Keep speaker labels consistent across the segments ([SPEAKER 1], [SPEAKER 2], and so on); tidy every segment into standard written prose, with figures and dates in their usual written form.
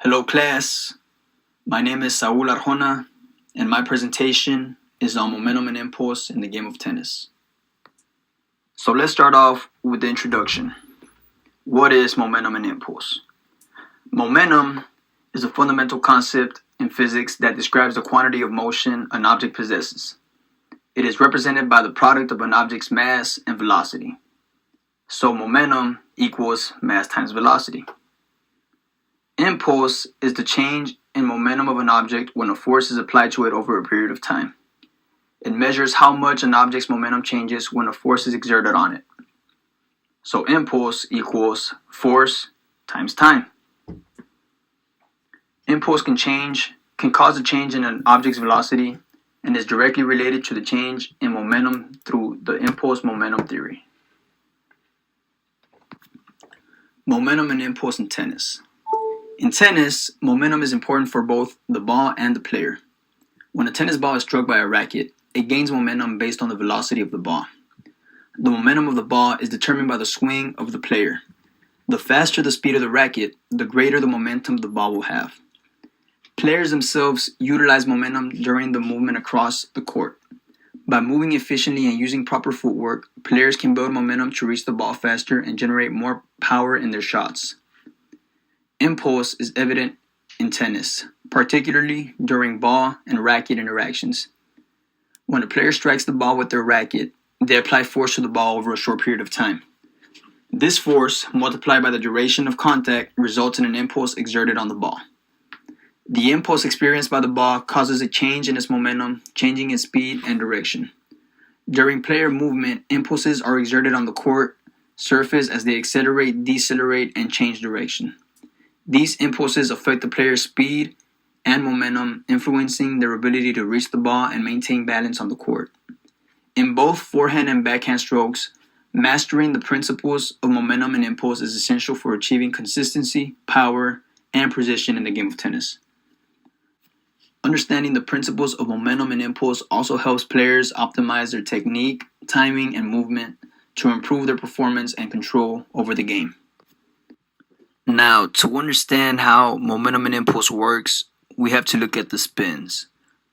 [SPEAKER 1] Hello class, my name is Saul Arjona and my presentation is on momentum and impulse in the game of tennis. So let's start off with the introduction. What is momentum and impulse? Momentum is a fundamental concept in physics that describes the quantity of motion an object possesses. It is represented by the product of an object's mass and velocity. So momentum equals mass times velocity. Impulse is the change in momentum of an object when a force is applied to it over a period of time. It measures how much an object's momentum changes when a force is exerted on it. So impulse equals force times time. Impulse can cause a change in an object's velocity and is directly related to the change in momentum through the impulse momentum theory. Momentum and impulse in tennis. In tennis, momentum is important for both the ball and the player. When a tennis ball is struck by a racket, it gains momentum based on the velocity of the ball. The momentum of the ball is determined by the swing of the player. The faster the speed of the racket, the greater the momentum the ball will have. Players themselves utilize momentum during the movement across the court. By moving efficiently and using proper footwork, players can build momentum to reach the ball faster and generate more power in their shots. Impulse is evident in tennis, particularly during ball and racket interactions. When a player strikes the ball with their racket, they apply force to the ball over a short period of time. This force, multiplied by the duration of contact, results in an impulse exerted on the ball. The impulse experienced by the ball causes a change in its momentum, changing its speed and direction. During player movement, impulses are exerted on the court surface as they accelerate, decelerate, and change direction. These impulses affect the player's speed and momentum, influencing their ability to reach the ball and maintain balance on the court. In both forehand and backhand strokes, mastering the principles of momentum and impulse is essential for achieving consistency, power, and precision in the game of tennis. Understanding the principles of momentum and impulse also helps players optimize their technique, timing, and movement to improve their performance and control over the game. Now, to understand how momentum and impulse works, we have to look at the spins.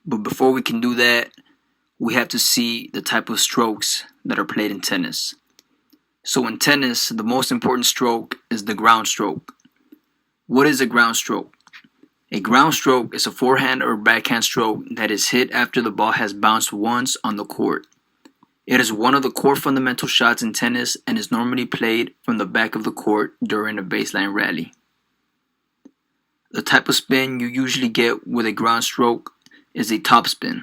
[SPEAKER 1] But before we can do that, we have to see the type of strokes that are played in tennis. So in tennis, the most important stroke is the ground stroke. What is a ground stroke? A ground stroke is a forehand or backhand stroke that is hit after the ball has bounced once on the court. It is one of the core fundamental shots in tennis and is normally played from the back of the court during a baseline rally. The type of spin you usually get with a ground stroke is a topspin.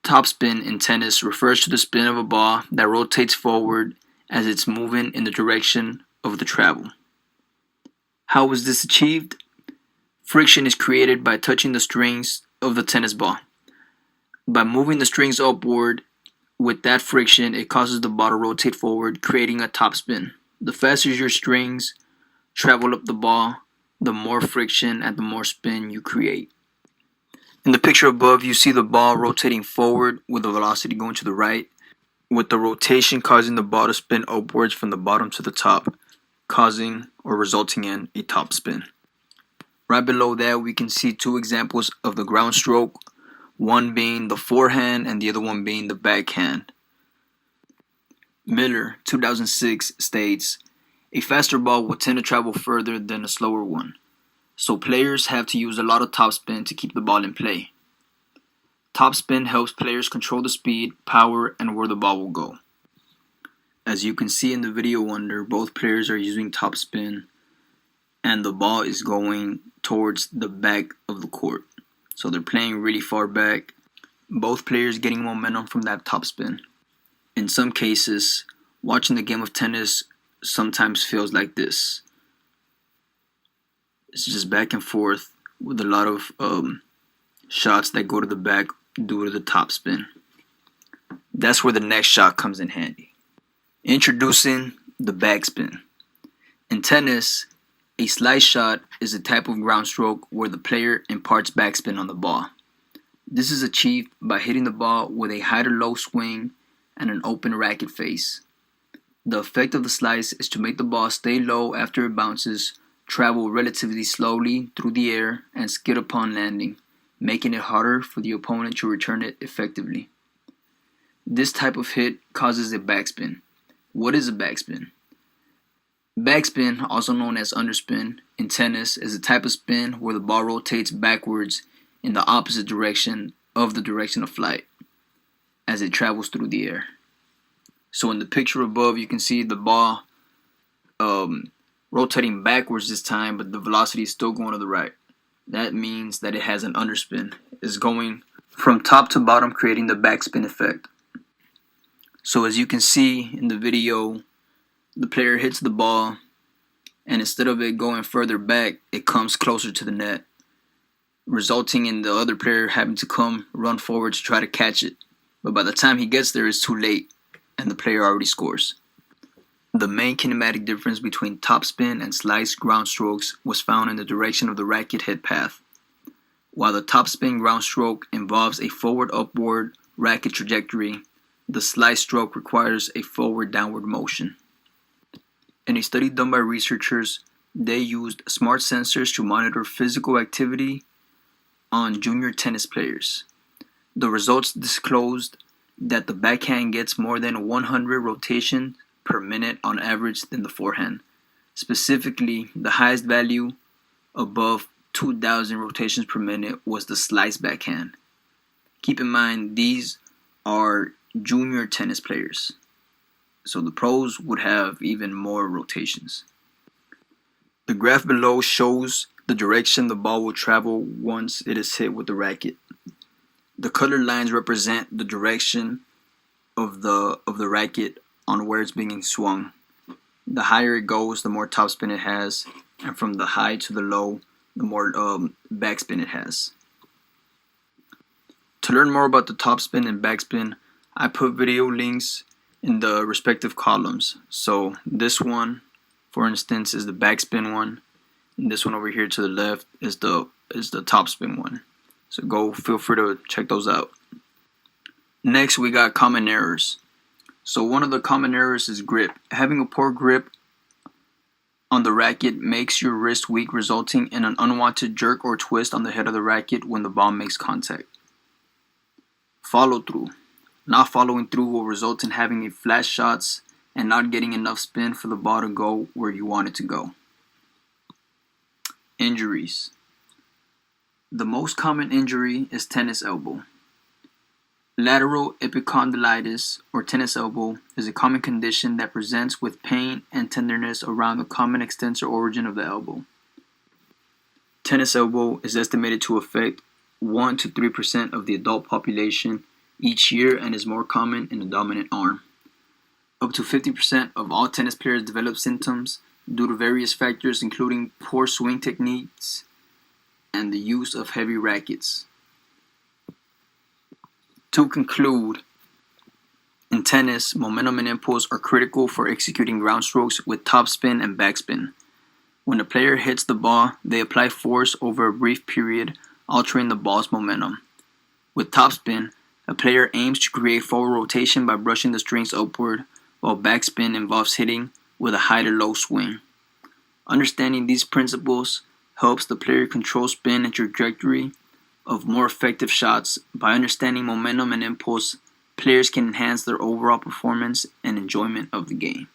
[SPEAKER 1] Topspin in tennis refers to the spin of a ball that rotates forward as it's moving in the direction of the travel. How is this achieved? Friction is created by touching the strings of the tennis ball. By moving the strings upward, with that friction, it causes the ball to rotate forward, creating a topspin. The faster your strings travel up the ball, the more friction and the more spin you create. In the picture above, you see the ball rotating forward with the velocity going to the right, with the rotation causing the ball to spin upwards from the bottom to the top, causing or resulting in a topspin. Right below that, we can see two examples of the ground stroke, one being the forehand and the other one being the backhand. Miller, 2006, states, "A faster ball will tend to travel further than a slower one, so players have to use a lot of topspin to keep the ball in play. Topspin helps players control the speed, power, and where the ball will go." As you can see in the video under, both players are using topspin and the ball is going towards the back of the court. So they're playing really far back, both players getting momentum from that topspin. In some cases, watching the game of tennis sometimes feels like this. It's just back and forth with a lot of shots that go to the back due to the topspin. That's where the next shot comes in handy. Introducing the backspin. In tennis, a slice shot is a type of ground stroke where the player imparts backspin on the ball. This is achieved by hitting the ball with a high to low swing and an open racket face. The effect of the slice is to make the ball stay low after it bounces, travel relatively slowly through the air, and skid upon landing, making it harder for the opponent to return it effectively. This type of hit causes a backspin. What is a backspin? Backspin, also known as underspin in tennis, is a type of spin where the ball rotates backwards in the opposite direction of the direction of flight as it travels through the air. So in the picture above, you can see the ball rotating backwards this time, but the velocity is still going to the right. That means that it has an underspin. It's going from top to bottom, creating the backspin effect. So as you can see in the video, the player hits the ball, and instead of it going further back, it comes closer to the net, resulting in the other player having to run forward to try to catch it. But by the time he gets there, it's too late, and the player already scores. The main kinematic difference between topspin and slice ground strokes was found in the direction of the racket head path. While the topspin ground stroke involves a forward upward racket trajectory, the slice stroke requires a forward downward motion. In a study done by researchers, they used smart sensors to monitor physical activity on junior tennis players. The results disclosed that the backhand gets more than 100 rotations per minute on average than the forehand. Specifically, the highest value above 2,000 rotations per minute was the slice backhand. Keep in mind, these are junior tennis players, so the pros would have even more rotations. The graph below shows the direction the ball will travel once it is hit with the racket. The colored lines represent the direction of the racket on where it's being swung. The higher it goes, the more topspin it has, and from the high to the low, the more backspin it has. To learn more about the topspin and backspin, I put video links in the respective columns. So this one, for instance, is the backspin one, and this one over here to the left is the topspin one. So feel free to check those out. Next, we got common errors. So one of the common errors is grip. Having a poor grip on the racket makes your wrist weak, resulting in an unwanted jerk or twist on the head of the racket when the ball makes contact. Follow through. Not following through will result in having a flat shots and not getting enough spin for the ball to go where you want it to go. Injuries. The most common injury is tennis elbow. Lateral epicondylitis, or tennis elbow, is a common condition that presents with pain and tenderness around the common extensor origin of the elbow. Tennis elbow is estimated to affect 1 to 3% of the adult population each year and is more common in the dominant arm. Up to 50% of all tennis players develop symptoms due to various factors, including poor swing techniques and the use of heavy rackets. To conclude, in tennis, momentum and impulse are critical for executing ground strokes with topspin and backspin. When a player hits the ball, they apply force over a brief period, altering the ball's momentum. With topspin, a player aims to create forward rotation by brushing the strings upward, while backspin involves hitting with a high to low swing. Understanding these principles helps the player control spin and trajectory of more effective shots. By understanding momentum and impulse, players can enhance their overall performance and enjoyment of the game.